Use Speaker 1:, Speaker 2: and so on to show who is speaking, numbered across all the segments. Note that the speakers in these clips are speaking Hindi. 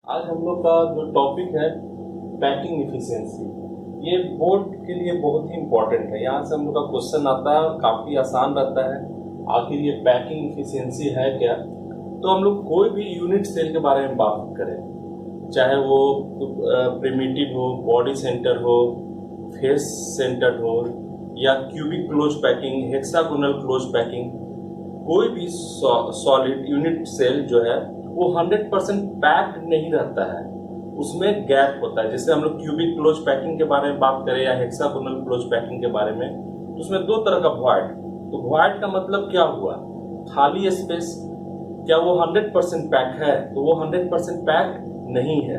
Speaker 1: आज हम लोग का जो टॉपिक है पैकिंग इफिशिएंसी, ये बोर्ड के लिए बहुत ही इम्पोर्टेंट है। यहाँ से हम लोग का क्वेश्चन आता है और काफ़ी आसान रहता है। आखिर ये पैकिंग इफिशिएंसी है क्या? तो हम लोग कोई भी यूनिट सेल के बारे में बात करें, चाहे वो प्रिमिटिव हो, बॉडी सेंटर हो, फेस सेंटर हो, या cubic close packing, hexagonal close packing, कोई भी सॉलिड यूनिट सेल जो है वो 100% पैक्ड नहीं रहता है, उसमें गैप होता है। जैसे हम लोग क्यूबिक क्लोज पैकिंग के बारे में बात करें या हेक्सागोनल क्लोज पैकिंग के बारे में, तो उसमें दो तरह का वॉइड। तो वॉइड का मतलब क्या हुआ? खाली स्पेस। क्या वो 100% पैक है? तो वो 100% पैक नहीं है।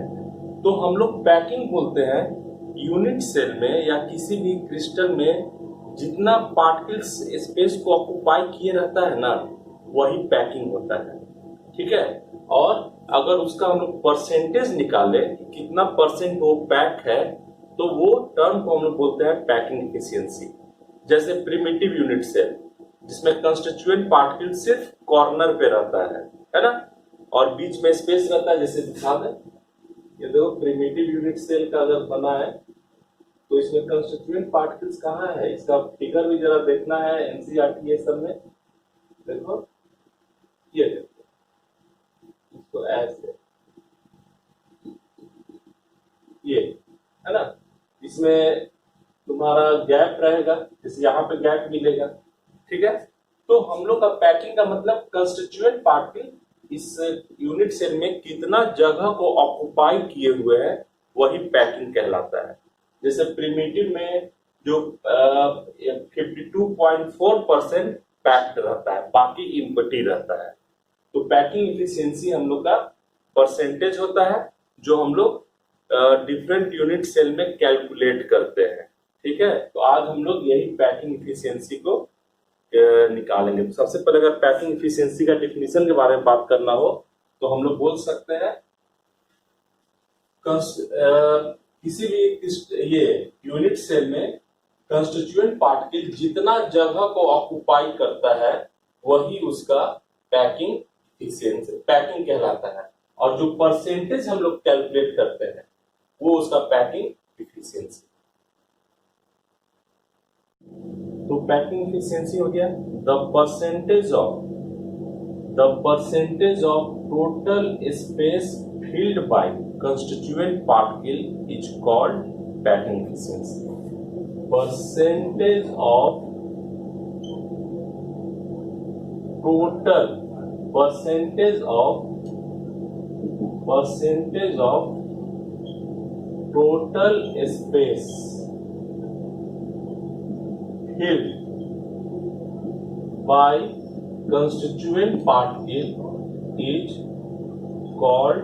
Speaker 1: तो हम लोग पैकिंग बोलते हैं यूनिट सेल में या किसी भी क्रिस्टल में जितना पार्टिकल्स स्पेस को ऑक्युपाई किए रहता है ना, वही पैकिंग होता है। ठीक है। और अगर उसका हम लोग परसेंटेज निकाले कि कितना परसेंट वो पैक है, तो वो टर्म को हम लोग बोलते हैं पैकिंग एफिशिएंसी। जैसे प्रिमिटिव यूनिट सेल जिसमें कंस्टिट्यूएंट पार्टिकल सिर्फ कॉर्नर पे रहता है ना, और बीच में स्पेस रहता है। जैसे दिखा दें, ये देखो प्रिमिटिव यूनिट सेल का अगर बना है तो इसमें कंस्टिट्यूएंट पार्टिकल्स कहाँ है, इसका फिगर भी जरा देखना है। एनसीईआरटी ये सब में देखो, ये देखो, इसको ऐसे, ये है ना, इसमें तुम्हारा गैप रहेगा, जैसे यहाँ पे गैप मिलेगा। ठीक है। तो हम लोग का पैकिंग का मतलब कंस्टिट्यूएंट पार्टिकल इस यूनिट सेल में कितना जगह को ऑक्युपाई किए हुए हैं, वही पैकिंग कहलाता है। जैसे प्रिमिटिव में जो 52.4% पैक्ड रहता है, बाकी इम्पटी रहता है। तो पैकिंग इफिशियंसी हम लोग का परसेंटेज होता है, जो हम लोग डिफरेंट यूनिट सेल में कैलकुलेट करते हैं। ठीक है। तो आज हम लोग यही पैकिंग इफिशियंसी को निकालेंगे। तो सबसे पहले अगर पैकिंग इफिशियंसी का डिफिनीशन के बारे में बात करना हो, तो हम लोग बोल सकते हैं किसी भी ये यूनिट सेल में कंस्टिट्यूएंट पार्टिकल जितना जगह को ऑक्युपाई करता है, वही उसका पैकिंग इफिशियंसी, पैकिंग कहलाता है। और जो परसेंटेज हम लोग कैलकुलेट करते हैं, वो उसका पैकिंग इफिशियंसी। तो पैकिंग इफिशियंसी हो गया the percentage of total space filled by constituent particle is called packing efficiency. Percentage of total space filled by constituent particle is called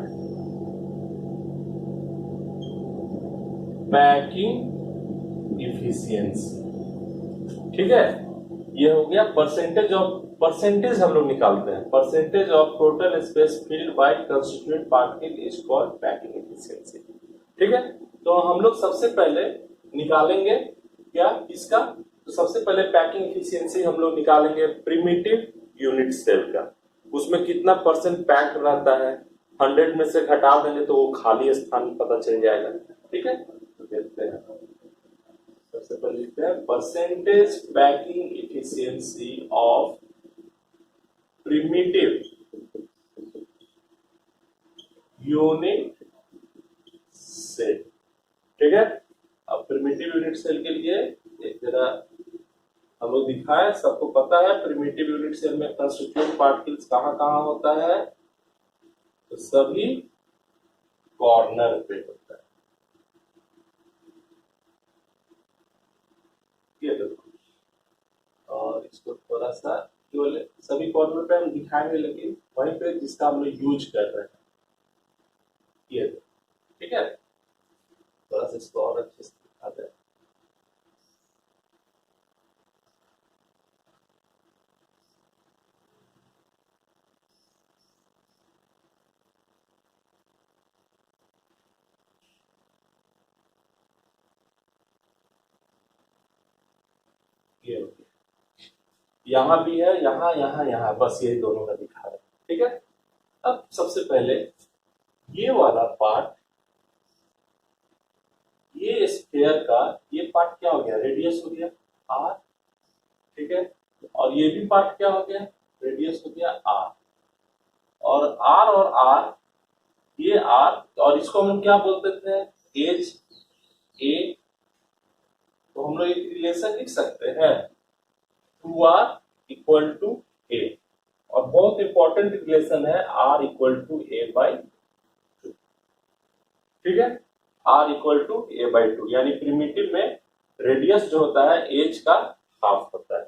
Speaker 1: packing efficiency. ठीक है। ये हो गया परसेंटेज हम लोग निकालते हैं। Percentage of total space filled by constituent particle is called packing efficiency. ठीक है। तो हम लोग सबसे पहले निकालेंगे क्या इसका, तो सबसे पहले पैकिंग इफिशियंसी हम लोग निकालेंगे प्रिमिटिव यूनिट सेल का। उसमें कितना परसेंट पैक रहता है, 100 में से घटा देंगे तो वो खाली स्थान पता चल जाएगा। ठीक है। देखते हैं, सबसे पहले लिखते हैं percentage packing efficiency of primitive unit cell. ठीक है। अब प्रिमिटिव यूनिट सेल के लिए एक जरा हम लोग दिखाए, सबको पता है प्रिमिटिव यूनिट सेल में कंस्टिट्यूएंट पार्टिकल्स कहाँ कहाँ होता है, तो सभी कॉर्नर पे होता है। और इसको थोड़ा सा केवल सभी कॉर्नर पे हम दिखाएंगे, लेकिन वहीं पे जिसका हम लोग यूज कर रहे हैं, ये ठीक है। थोड़ा सा इसको और अच्छे से दिखाते हैं। ये यहाँ भी है, यहाँ यहाँ यहाँ, बस ये दोनों का दिखा रहे हैं। ठीक है। अब सबसे पहले ये वाला पार्ट, ये स्फीयर का ये पार्ट क्या हो गया, रेडियस हो गया आर, ठीक है। और ये भी पार्ट क्या हो गया, रेडियस हो गया आर। और आर, ये आर, और इसको हम क्या बोलते थे, एज ए। तो हम लोग एक रिलेशन लिख सकते हैं 2r इक्वल टू ए, और बहुत इंपॉर्टेंट रिलेशन है r equal to a by two, ठीक है। r equal to a by two, यानी प्रिमिटिव में रेडियस जो होता है एज का हाफ होता है।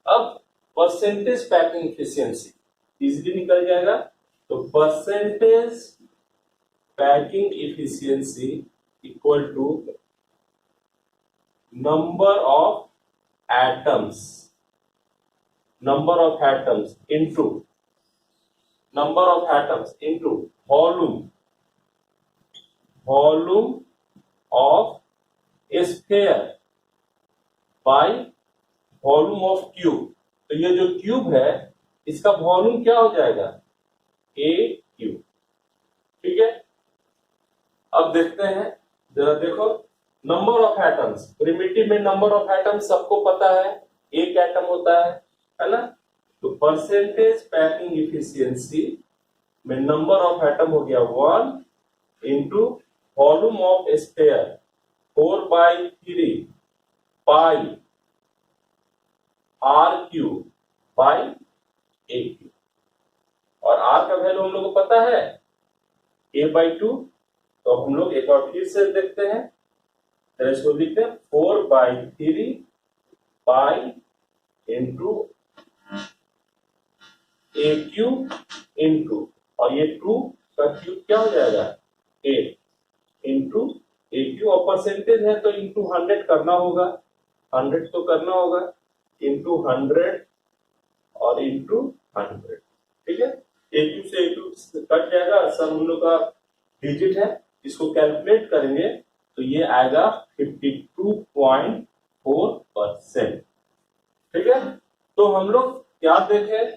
Speaker 1: अब परसेंटेज पैकिंग इफिशियंसी इजीली निकल जाएगा। तो percentage packing efficiency equal to number of atoms into number of atoms into volume of a sphere by volume of cube। तो ये जो क्यूब है इसका वॉल्यूम क्या हो जाएगा, a क्यूब, ठीक है। अब देखते हैं, जरा देखो, नंबर ऑफ एटम्स, प्रिमिटिव में नंबर ऑफ एटम्स सबको पता है, एक एटम होता है ना। तो परसेंटेज पैकिंग इफिशियंसी में नंबर ऑफ एटम हो गया 1 into volume of sphere 4/3 pi r cube by a cube. और आर का वैल्यू हम लोग को पता है a/2। तो हम लोग एक बार फिर से देखते हैं, इसको लिखते हैं 4/3 पाई इंटू ए क्यूब इंटू, और ये 2 का क्यूब क्या हो जाएगा 8 इंटू ए क्यूब, और परसेंटेज है तो इंटू 100 करना होगा, 100 तो करना होगा, इंटू 100 और इंटू 100, ठीक है। ए क्यूब से ए क्यूब कट जाएगा, सब हम लोग का डिजिट है, इसको कैलकुलेट करेंगे तो ये आएगा 52.4%, ठीक है। तो हम लोग क्या देखें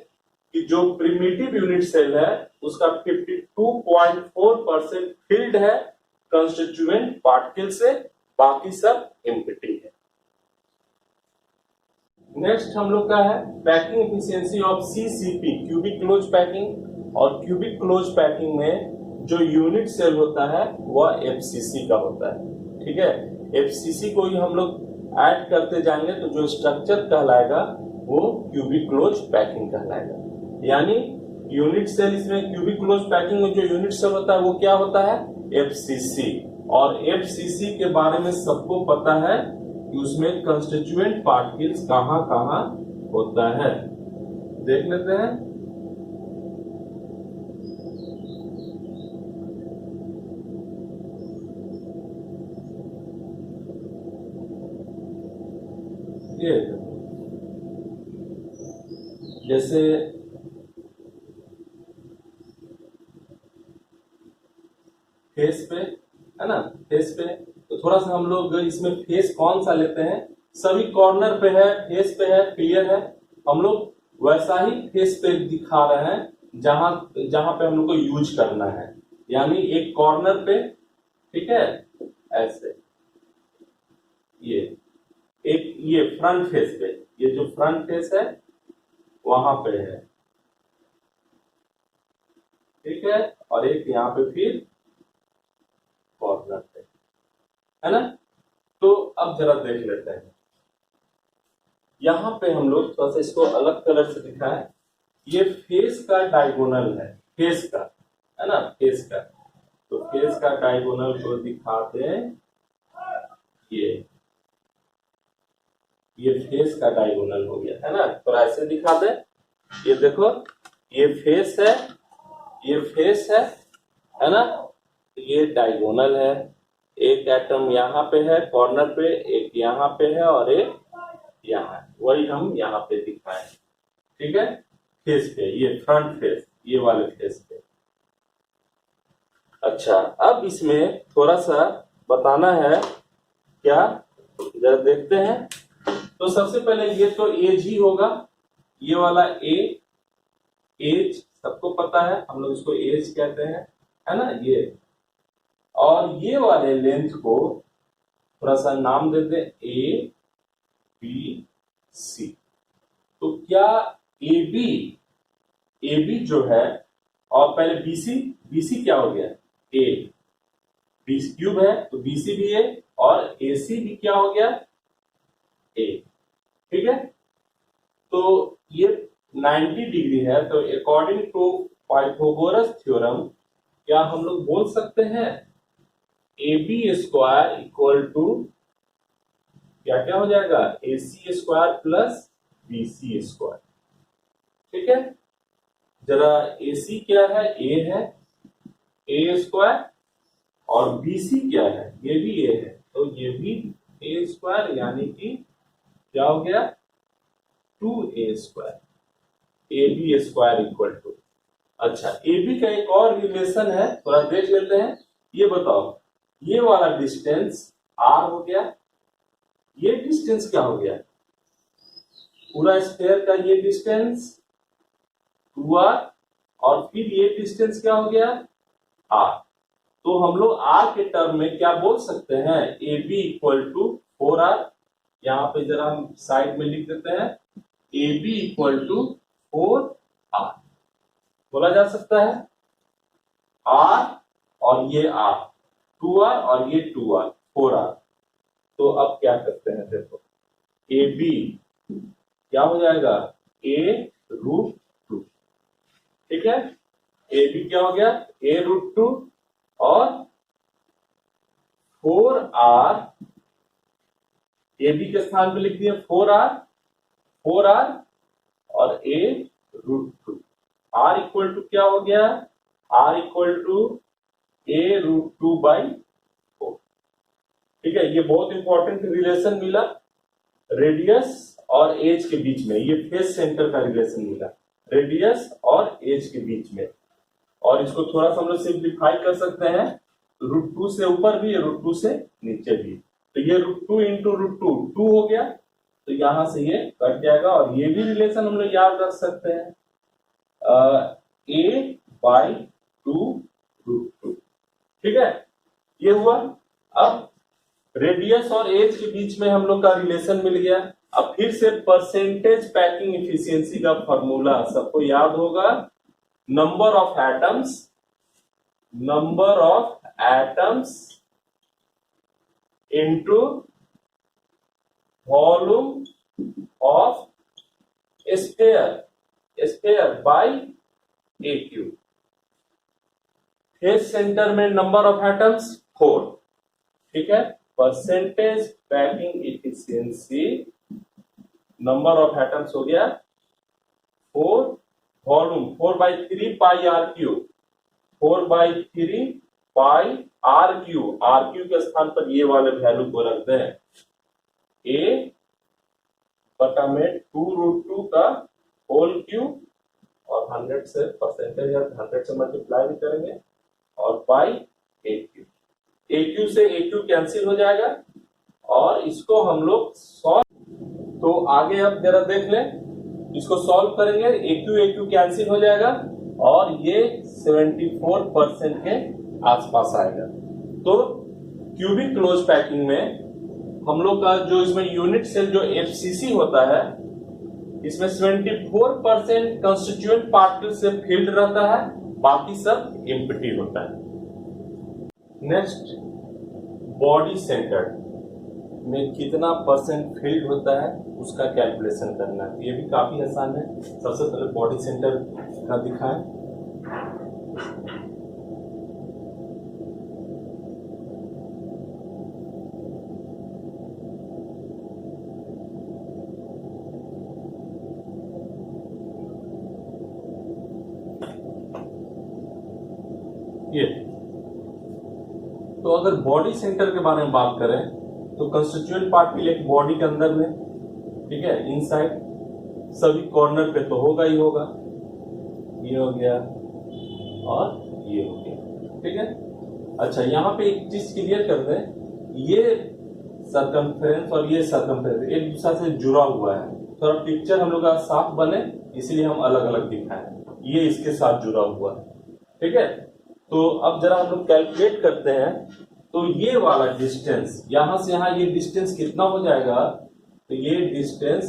Speaker 1: कि जो प्रिमिटिव यूनिट सेल है उसका 52.4% फिल्ड है कंस्टिट्यूएंट पार्टिकल से, बाकी सब एम्प्टी है। नेक्स्ट हम लोग का है packing efficiency of CCP, cubic close packing. और क्यूबिक क्लोज पैकिंग में जो यूनिट सेल होता है वह एफसीसी का होता है, ठीक है। एफसीसी को ही हम लोग ऐड करते जाएंगे तो जो स्ट्रक्चर कहलाएगा वो क्यूबिक क्लोज पैकिंग कहलाएगा। यानी यूनिट सेल, इसमें क्यूबिक क्लोज पैकिंग में जो यूनिट सेल होता है वो क्या होता है, एफसीसी। और एफसीसी के बारे में सबको पता है कि उसमें कंस्टिट्यूएंट पार्टिकल्स कहां कहां होता है, देख लेते हैं। ये जैसे फेस पे है ना, फेस पे तो थोड़ा सा हम लोग इसमें फेस कौन सा लेते हैं, सभी कॉर्नर पे है, फेस पे है, क्लियर है। हम लोग वैसा ही फेस पे दिखा रहे हैं जहां जहां पे हम लोग को यूज करना है, यानी एक कॉर्नर पे, ठीक है, ऐसे। ये एक, ये फ्रंट फेस पे, ये जो फ्रंट फेस है वहां पे है, ठीक है। और एक यहाँ पे फिर कॉर्नर पे, है ना। तो अब जरा देख लेते हैं, यहाँ पे हम लोग थोड़ा सा इसको अलग कलर से दिखा है, ये फेस का डायगोनल है, फेस का, है ना, फेस का। तो फेस का डायगोनल को दिखाते हैं, ये फेस का डायगोनल हो गया, है ना। तो ऐसे दिखा दे, ये देखो, ये फेस है, ये फेस है ना। ये डायगोनल है, एक एटम यहाँ पे है कॉर्नर पे, एक यहाँ पे है और एक यहाँ, वही हम यहाँ पे दिखाए, ठीक है, फेस पे, ये फ्रंट फेस, ये वाले फेस पे। अच्छा, अब इसमें थोड़ा सा बताना है क्या, जरा देखते हैं। तो सबसे पहले ये तो एज ही होगा, ये वाला ए, एज सबको पता है, हम लोग इसको एज कहते हैं, है ना ये, और ये वाले लेंथ को थोड़ा सा नाम देते हैं ए बी सी। तो क्या ए बी जो है, और पहले बीसी क्या हो गया, ए, बी क्यूब है तो बीसी भी है, और एसी भी क्या हो गया, ए। ठीक है, तो ये 90 डिग्री है, तो अकॉर्डिंग टू पाइथागोरस थ्योरम क्या हम लोग बोल सकते हैं A B square equal to क्या क्या हो जाएगा, A C square plus B C square. ठीक है, जरा ए सी क्या है, ए स्क्वायर, और बी सी क्या है, ये भी ए है, तो ये भी ए स्क्वायर, यानी कि क्या हो गया 2a square, a B square equal to. अच्छा, ए बी का एक और रिलेशन है, थोड़ा देख लेते हैं। ये बताओ, ये वाला डिस्टेंस r हो गया, ये डिस्टेंस क्या हो गया, पूरा स्फीयर का ये डिस्टेंस 2r, और फिर ये डिस्टेंस क्या हो गया r। तो हम लोग r के टर्म में क्या बोल सकते हैं, A B equal to 4r। यहाँ पे जरा हम साइड में लिख देते हैं, A B equal to 4r बोला जा सकता है। r और ये r, 2r और ये 2r, 4r। तो अब क्या करते हैं, देखो ए बी क्या हो जाएगा, a रूट 2। ठीक है, ए बी क्या हो गया, a रूट 2, और 4r, ए बी के स्थान पे लिख दिए 4r, और a root 2। r equal to क्या हो गया, r equal to a root 2 by 4। ठीक है, ये बहुत इंपॉर्टेंट रिलेशन मिला रेडियस और एज के बीच में, ये फेस सेंटर का रिलेशन मिला रेडियस और एज के बीच में। और इसको थोड़ा सा हम लोग सिंप्लीफाई कर सकते हैं, रूट 2 से ऊपर भी, रूट 2 से नीचे भी, तो ये रूट 2 इंटू रूट 2 हो गया, तो यहां से ये कट जाएगा। और ये भी रिलेशन हम लोग याद रख सकते हैं, a बाई 2 रूट 2। ठीक है, ये हुआ। अब रेडियस और एज के बीच में हम लोग का रिलेशन मिल गया। अब फिर से परसेंटेज पैकिंग इफिशियंसी का फॉर्मूला सबको याद होगा, number of atoms into volume of sphere by a cube. Face centre में नंबर ऑफ एटम्स 4। ठीक है, percentage packing efficiency, number of atoms हो गया 4, volume 4/3 pi r cube, 4/3 pi r cube के स्थान पर ये वाले वैल्यू को रख दें, a बटा में 2 रूट 2 का होल क्यूब, और 100 से परसेंटेज 100 से मल्टीप्लाई भी करेंगे, और बाई ए क्यूब से ए क्यूब कैंसिल हो जाएगा, और इसको हम लोग सॉल्व। तो आगे अब जरा देख लें, इसको सॉल्व करेंगे, ए क्यू कैंसिल हो जाएगा, और ये 74% के आसपास आएगा। तो क्यूबिक क्लोज पैकिंग में हम लोग का जो इसमें यूनिट सेल जो एफसीसी होता है, इसमें 74% कंस्टिट्यूएंट पार्टिकल से फिल्ड रहता है, बाकी सब एम्प्टी होता है। नेक्स्ट, बॉडी सेंटर में कितना परसेंट फील्ड होता है उसका कैलकुलेशन करना है। ये भी काफी आसान है। सबसे पहले बॉडी सेंटर का दिखाएं। ये तो अगर बॉडी सेंटर के बारे में बात करें तो कंस्टिट्यूएंट पार्टिकल एक बॉडी के अंदर में, ठीक है, इनसाइड सभी कॉर्नर पे तो होगा ही होगा। ये हो गया और ये हो गया, ठीक है। अच्छा, यहाँ पे एक चीज क्लियर कर दें, ये सरकमफ्रेंस और ये सरकमफ्रेंस एक दूसरे से जुड़ा हुआ है। थोड़ा पिक्चर हम लोग का साफ बने इसलिए हम अलग अलग दिखाएं। ये इसके साथ जुड़ा हुआ है, ठीक है। तो अब जरा हम लोग कैलकुलेट करते हैं। तो ये वाला डिस्टेंस यहां से यहां, ये डिस्टेंस कितना हो जाएगा? तो ये डिस्टेंस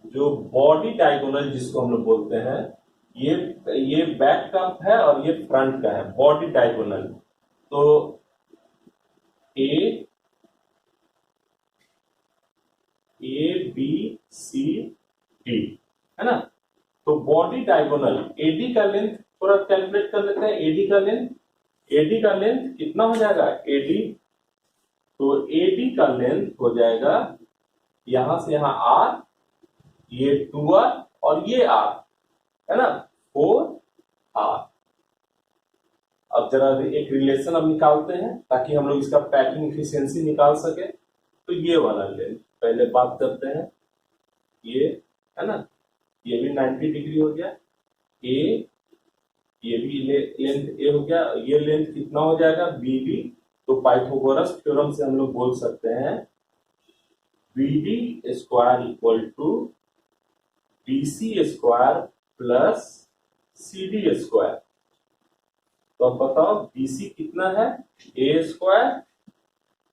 Speaker 1: जो बॉडी डायगोनल जिसको हम लोग बोलते हैं, ये बैक का है और ये फ्रंट का है, बॉडी डायगोनल। तो ए बी सी डी है ना। तो बॉडी डायगोनल एडी का लेंथ थोड़ा कैलकुलेट कर लेते हैं। एडी का लेंथ कितना हो जाएगा? एडी, तो एडी का लेंथ हो जाएगा यहां से यहां आर, ये 2r और ये r है ना, 4r। अब जरा एक रिलेशन अब निकालते हैं ताकि हम लोग इसका पैकिंग एफिशिएंसी निकाल सके। तो ये वाला लेंथ पहले बात करते हैं, ये है ना, ये भी 90 डिग्री हो गया, ये भी लेंथ ए हो गया, ये लेंथ कितना हो जाएगा? बीडी। तो पाइथागोरस थ्योरम से हम लोग बोल सकते हैं BD square equal to BC square plus CD square. तो अब बताओ बीसी कितना है? ए स्क्वायर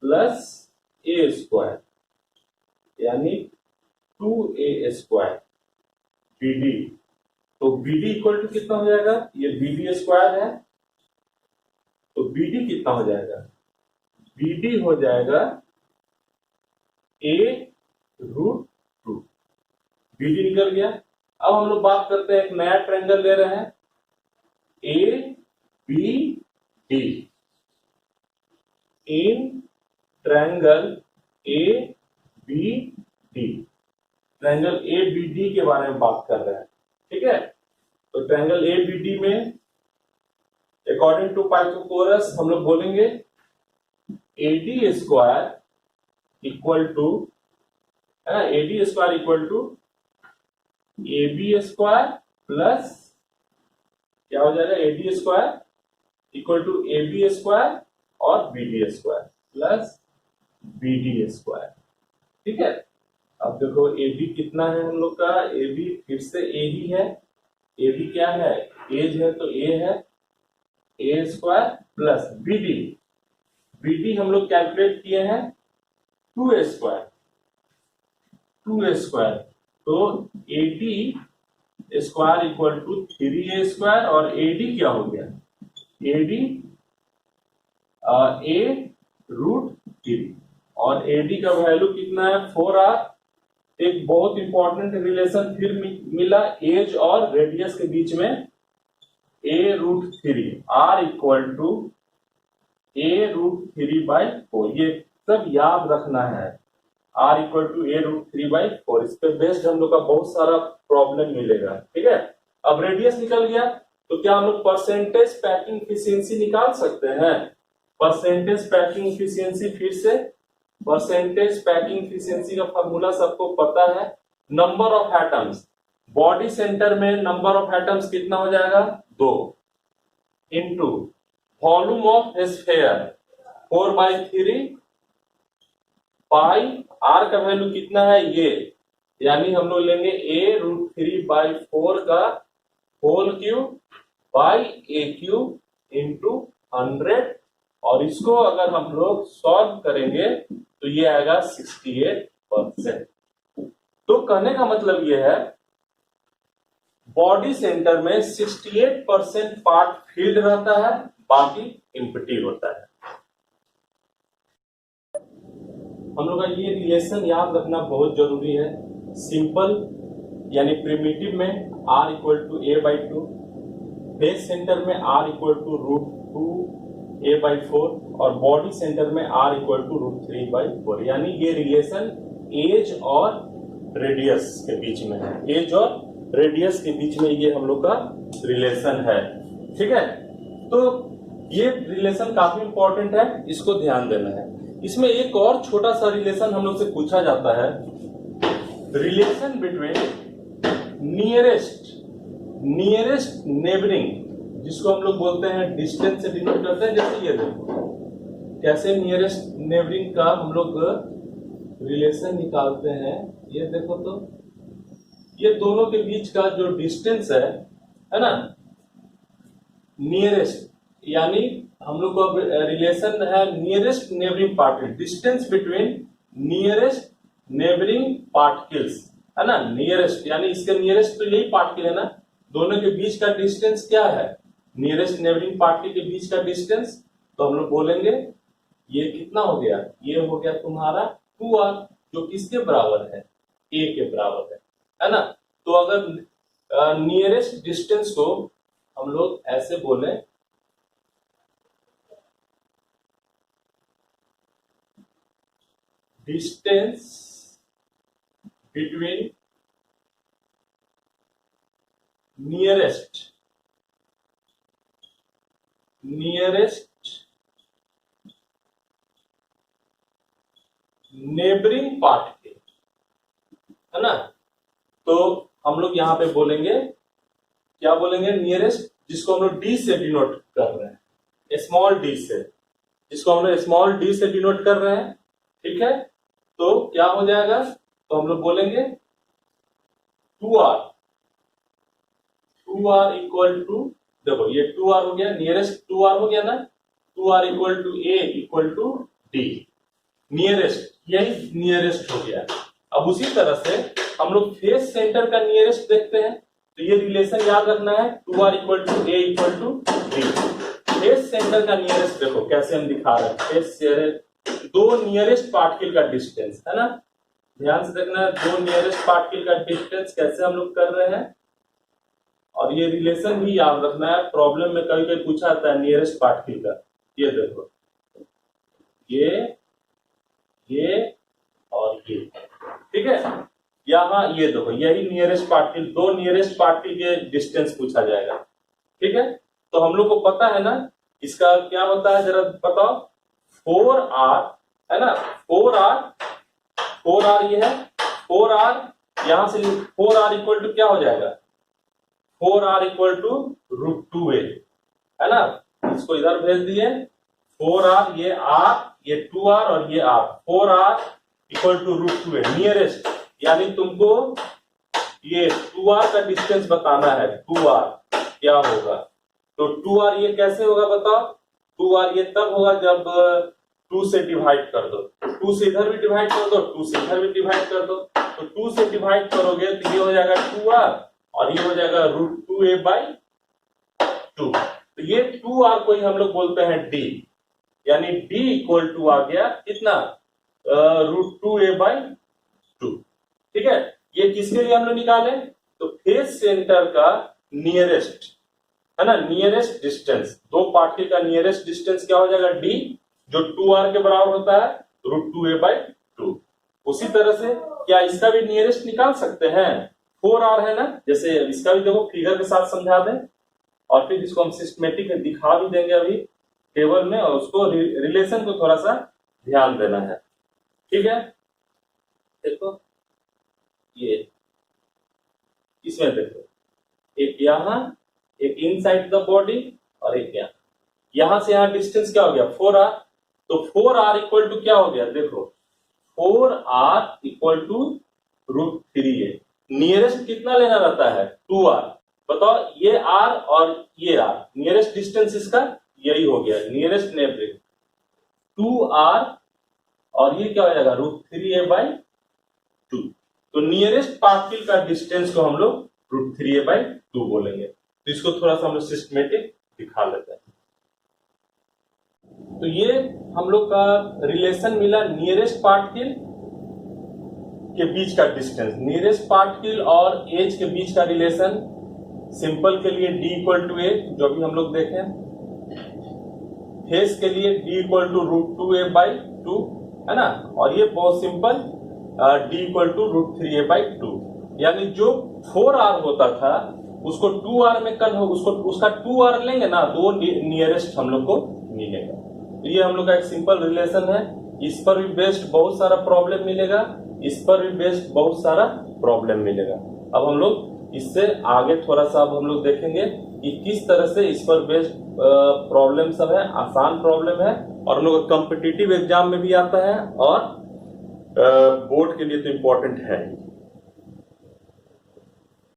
Speaker 1: प्लस ए स्क्वायर यानी 2a स्क्वायर बीडी। तो बीडी इक्वल टू कितना हो जाएगा? ये बीडी स्क्वायर है, तो बीडी कितना हो जाएगा? बीडी हो जाएगा a√2। बीडी निकल गया। अब हम लोग बात करते हैं, एक नया ट्रायंगल ले रहे हैं, A B D. In triangle A B D, triangle A B D के बारे में बात कर रहे हैं, ठीक है। तो ट्रायंगल ए बी डी में अकॉर्डिंग टू पाइथागोरस हम लोग बोलेंगे एडी स्क्वायर इक्वल टू, है ना, AD square equal to A B square plus क्या हो जाएगा? AD square equal to A B square और B D square plus B D square, ठीक है। अब देखो ए बी कितना है हम लोग का? ए बी फिर से ए ही है। ए बी क्या है? एज है, तो ए है ए square plus B D. B D हम लोग कैलकुलेट किए हैं 2a स्क्वायर, 2a स्क्वायर। तो A D square equal to 3a square और ए डी क्या हो गया? ए डी a√3 और ए डी का वैल्यू कितना है? 4r। एक बहुत इंपॉर्टेंट रिलेशन फिर मिला एज और रेडियस के बीच में, a√3 r equal to a√3/4। ये सब याद रखना है, r इक्वल टू a√3/4। इस पे बेस्ड हम लोग का बहुत सारा प्रॉब्लम मिलेगा, ठीक है। अब रेडियस निकल गया, तो क्या हम लोग परसेंटेज पैकिंग एफिशिएंसी निकाल सकते हैं? परसेंटेज पैकिंग एफिशिएंसी, फिर से परसेंटेज पैकिंग एफिशिएंसी का फॉर्मूला सबको पता है, number of atoms. Body centre में नंबर ऑफ एटम्स कितना हो जाएगा? 2 into volume of sphere 4/3 pi. R का वैल्यू कितना है? ये, यानी हम लोग लेंगे a√3/4 का whole cube by a cube into 100। और इसको अगर हम लोग सॉल्व करेंगे तो ये आएगा 68%। तो कहने का मतलब ये है बॉडी सेंटर में 68% पार्ट फील्ड रहता है, बाकी एम्प्टी होता है। हम लोग का ये रिलेशन याद रखना बहुत जरूरी है। सिंपल यानी प्रिमिटिव में r equal to a/2, base centre में r इक्वल टू √2a/4 और बॉडी सेंटर में r इक्वल टू √3/4। यानी ये रिलेशन एज और रेडियस के बीच में है, एज और रेडियस के बीच में ये हम लोग का रिलेशन है, ठीक है। तो ये रिलेशन काफी इंपॉर्टेंट है, इसको ध्यान देना है। इसमें एक और छोटा सा रिलेशन हम लोग से पूछा जाता है, रिलेशन बिटवीन नियरेस्ट नेबरिंग, जिसको हम लोग बोलते हैं डिस्टेंस से डिनोट करते हैं। जैसे ये देखो कैसे नियरेस्ट नेबरिंग का हम लोग रिलेशन निकालते हैं। ये देखो तो ये दोनों के बीच का जो डिस्टेंस है ना, नियरेस्ट यानी हम लोग को रिलेशन है nearest neighbouring particle, distance between nearest neighbouring particles, है ना। नियरेस्ट यानी इसके नियरेस्ट तो यही पार्टिकल है ना, दोनों के बीच का डिस्टेंस क्या है, नियरेस्ट नेबरिंग पार्टिकल के बीच का डिस्टेंस। तो हम लोग बोलेंगे ये कितना हो गया, ये हो गया तुम्हारा 2r, जो किसके बराबर है, a के बराबर है ना। तो अगर नियरेस्ट डिस्टेंस को हम लोग ऐसे बोले, distance between nearest neighbouring particle, है ना। तो हम लोग यहां पे बोलेंगे, क्या बोलेंगे, नियरेस्ट, जिसको हम लोग डी से डिनोट कर रहे हैं, स्मॉल डी से, जिसको हम लोग स्मॉल डी से डिनोट कर रहे हैं, ठीक है। तो क्या हो जाएगा, तो हम लोग बोलेंगे 2r इक्वल टू, देखो ये 2r हो गया, नियरेस्ट 2r हो गया ना, 2r equal to a equal to d, nearest, यही नियरेस्ट हो गया। अब उसी तरह से हम लोग फेस सेंटर का नियरेस्ट देखते हैं, तो ये रिलेशन याद रखना है, 2r equal to a equal to d। Face centre का नियरेस्ट देखो कैसे हम दिखा रहे हैं, फेस से दो नियरेस्ट पार्टिकल का डिस्टेंस, है ना, ध्यान से देखना है, दो नियरेस्ट पार्टिकल का डिस्टेंस कैसे हम लोग कर रहे हैं। और ये रिलेशन भी याद रखना है, प्रॉब्लम में कभी कभी पूछा जाता है नियरेस्ट पार्टिकल का, ये देखो, ये और ये, ठीक है। यहाँ ये देखो, यही नियरेस्ट पार्टिकल, दो नियरेस्ट पार्टिकल के डिस्टेंस पूछा जाएगा, ठीक है। तो हम लोग को पता है ना इसका क्या होता है, जरा बताओ, 4r, है ना, 4r ये है, 4r यहां से 4r इक्वल टू क्या हो जाएगा, 4r इक्वल टू √2a, है ना। इसको इधर भेज दिए, 4r, ये r, ये 2r और ये r, 4r equal to √2a, nearest, यानी तुमको ये 2r का डिस्टेंस बताना है, 2r क्या होगा। तो 2r ये कैसे होगा बताओ, 2r ये तब होगा जब 2 से डिवाइड कर दो, 2 से इधर भी डिवाइड कर दो, 2 से इधर भी डिवाइड कर दो, तो 2 से डिवाइड करोगे तो ये हो जाएगा 2r और ये हो जाएगा √2a/2। तो ये 2r को ही हम लोग बोलते हैं d, यानी d इक्वल टू आ गया कितना, √2a/2, ठीक है। ये किसके लिए हम लोग निकाले, तो फेस सेंटर का नियरेस्ट, है ना, नियरेस्ट डिस्टेंस, दो पार्टिकल का नियरेस्ट डिस्टेंस क्या हो जाएगा, d, जो 2r के बराबर होता है √2a/2। उसी तरह से क्या इसका भी नियरेस्ट निकाल सकते हैं, 4r है ना, जैसे इसका भी देखो फिगर के साथ समझा दें, और फिर इसको हम सिस्टमेटिक दिखा भी देंगे अभी टेबल में, और उसको रिलेशन को थोड़ा सा ध्यान देना है, ठीक है। देखो ये इसमें देखो, एक यहाँ, एक इनसाइड द बॉडी और एक यहाँ से यहाँ डिस्टेंस क्या हो गया, 4r। तो 4r इक्वल टू क्या हो गया, देखो 4r equal to √3a, nearest कितना लेना रहता है, 2r, बताओ, ये r और ये r, नियरेस्ट डिस्टेंस इसका यही हो गया, नियरेस्ट नेबरिंग 2r, और ये क्या हो जाएगा √3a/2। तो नियरेस्ट पार्टिकल का डिस्टेंस को हम लोग √3a/2 बोलेंगे। तो इसको थोड़ा सा हम लोग सिस्टमेटिक दिखा लेते हैं। तो ये हम लोग का रिलेशन मिला नियरेस्ट पार्टिकल के बीच का डिस्टेंस, नियरेस्ट पार्टिकल और एज के बीच का रिलेशन, सिंपल के लिए d इक्वल टू a, जो भी हम लोग देखें, फेस के लिए d इक्वल टू √2a/2, है ना, और ये बहुत simple d equal to √3a/2, यानी जो 4r होता था उसको 2r में उसका 2r लेंगे ना, दो नियरेस्ट हम लोग को मिलेगा। तो ये हम लोग का एक सिंपल रिलेशन है, इस पर भी बेस्ड बहुत सारा प्रॉब्लम मिलेगा, इस पर भी बेस्ड बहुत सारा प्रॉब्लम मिलेगा। अब हम लोग इससे आगे थोड़ा सा अब हम लोग देखेंगे कि किस तरह से इस पर बेस्ड प्रॉब्लम सब है, आसान प्रॉब्लम है, और हम लोग कॉम्पिटिटिव एग्जाम में भी आता है, और बोर्ड के लिए तो इम्पोर्टेंट है।